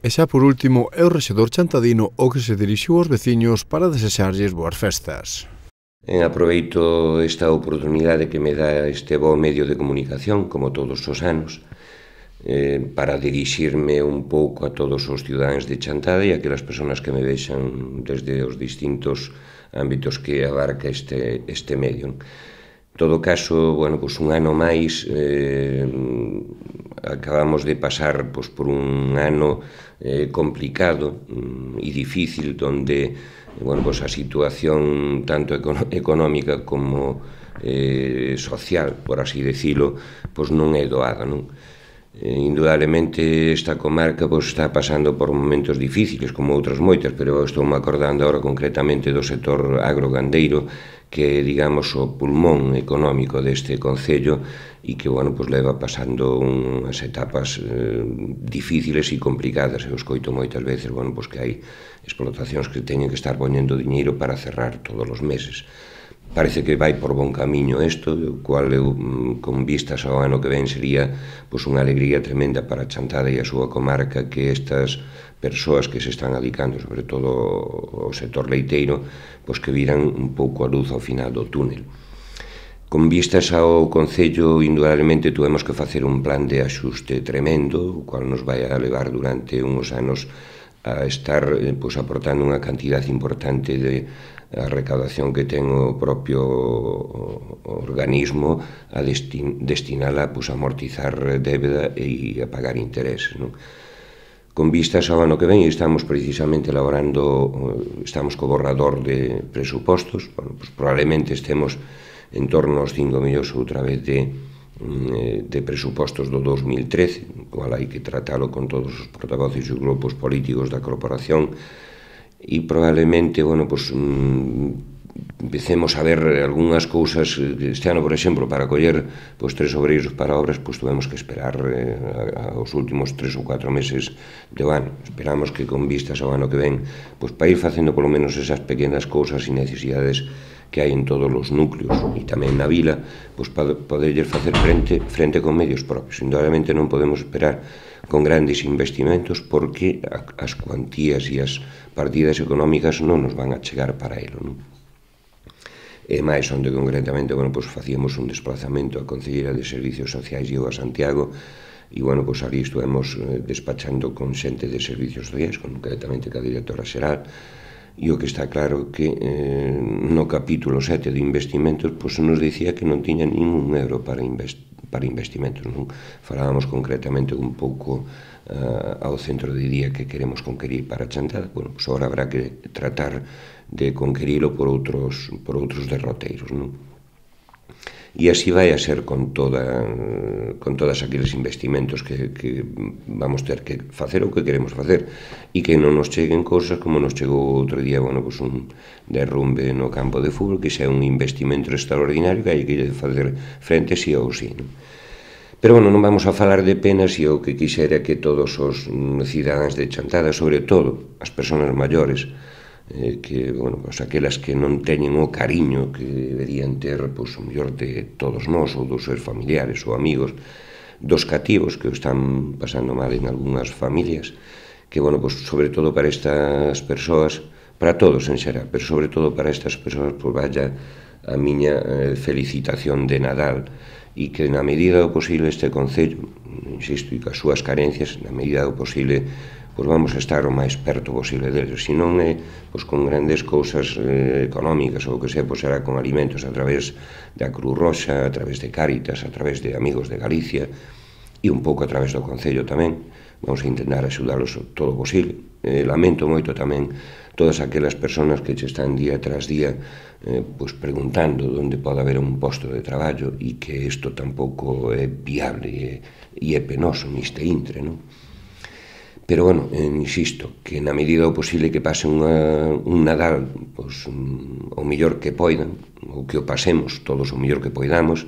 E xa por último, é o rexedor chantadino o que se dirixiu aos veciños para desexarlles boas festas. Aproveito esta oportunidade que me dá este bo medio de comunicación, como todos os anos, para dirixirme un pouco a todos os cidadáns de Chantada e a aquelas persoas que me vexan desde os distintos ámbitos que abarca este medio. En todo caso, bueno, pues un ano máis, acabamos de pasar por un ano complicado e difícil, donde a situación tanto económica como social, por así decirlo, non é doada, non? Indudablemente esta comarca está pasando por momentos difíciles, como outras moitas, pero estou me acordando agora concretamente do sector agrogandeiro, que é, digamos, o pulmón económico deste concello e que, leva pasando unhas etapas difíciles e complicadas. Eu escoito moitas veces, que hai explotacións que teñen que estar poñendo diñeiro para cerrar todos os meses. Parece que vai por bon camiño isto, o cual eu, con vistas ao ano que ven, sería unha alegría tremenda para Chantada e a súa comarca que estas persoas que se están adicando, sobre todo ao sector leiteiro, que viran un pouco a luz ao final do túnel. Con vistas ao Concello, indudablemente, tuvemos que facer un plan de axuste tremendo, o cual nos vai a levar durante uns anos a estar aportando unha cantidad importante de a recaudación que ten o propio organismo a destinala a amortizar débeda e a pagar intereses, non? Con vistas ao ano que ven, estamos precisamente estamos co borrador de presupostos, probablemente estemos en torno aos 5 millóns outra vez de presupostos do 2013, cual hai que tratalo con todos os portavoces e os grupos políticos da corporación, e probablemente, empecemos a ver algunhas cousas. Este ano, por exemplo, para coller 3 obreiros para obras, tuvemos que esperar aos últimos 3 ou 4 meses do ano. Esperamos que con vistas ao ano que ven, para ir facendo polo menos esas pequenas cousas e necesidades que hai en todos os núcleos e tamén na vila, poderlles facer frente con medios propios. Indudablemente non podemos esperar con grandes investimentos, porque as cuantías e as partidas económicas non nos van a chegar para elo, non? E máis onde concretamente, facíamos un desplazamento a Concelleira de Servicios Sociais e a Santiago, e, ali estuvemos despachando con xente de Servicios Sociais, concretamente ca directora xeral, e o que está claro que no capítulo 7 de investimentos nos dicía que non tiña ningún euro para investimentos, non? Falábamos concretamente un pouco ao centro de día que queremos conquerir para Chantada. Agora habrá que tratar de conquerilo por outros derroteiros, non? E así vai a ser con todas aqueles investimentos que vamos ter que facer o que queremos facer, e que non nos cheguen cousas como nos chegou outro día un derrumbe no campo de fútbol, que xa é un investimento extraordinario que hai que facer frente sí ou sí, non? Pero, non vamos a falar de penas, e o que quixera que todos os cidadáns de Chantada, sobre todo as persoas maiores, que, aquelas que non teñen o cariño que deberían ter, o mellor de todos nós, ou dos seus familiares ou amigos, dos cativos que o están pasando mal en algunhas familias, que, sobre todo para estas persoas, para todos en xeral, pero sobre todo para estas persoas, vaya a miña felicitación de Nadal, e que na medida do posible este Concello, insisto, e cas súas carencias, na medida do posible, vamos a estar o máis perto posible deles. Se non é con grandes cousas económicas, ou o que sea, será con alimentos a través da Cruz Roxa, a través de Cáritas, a través de Amigos de Galicia, e un pouco a través do Concello tamén. Vamos a intentar axudalos todo o posible. Lamento moito tamén todas aquelas persoas que están día tras día preguntando onde pode haber un posto de traballo, e que isto tampouco é viable e é penoso neste intre, non? Pero, insisto, que na medida do posible que pase un Nadal o mellor que poidan, ou que o pasemos todos o mellor que poidamos,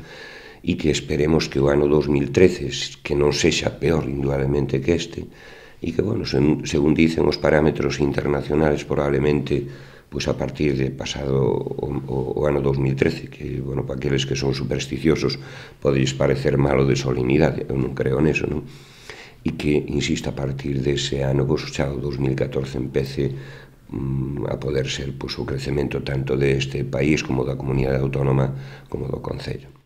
e que esperemos que o ano 2013 que non sexa peor indudablemente que este, e que, según dicen os parámetros internacionales, probablemente a partir de pasado o ano 2013, que, para aqueles que son supersticiosos, podeis parecer malo de solemnidade, eu non creo neso, non? e que, insisto, a partir dese ano, xa o 2014, empece a poder ser o crecemento tanto deste país como da comunidade autónoma como do Concello.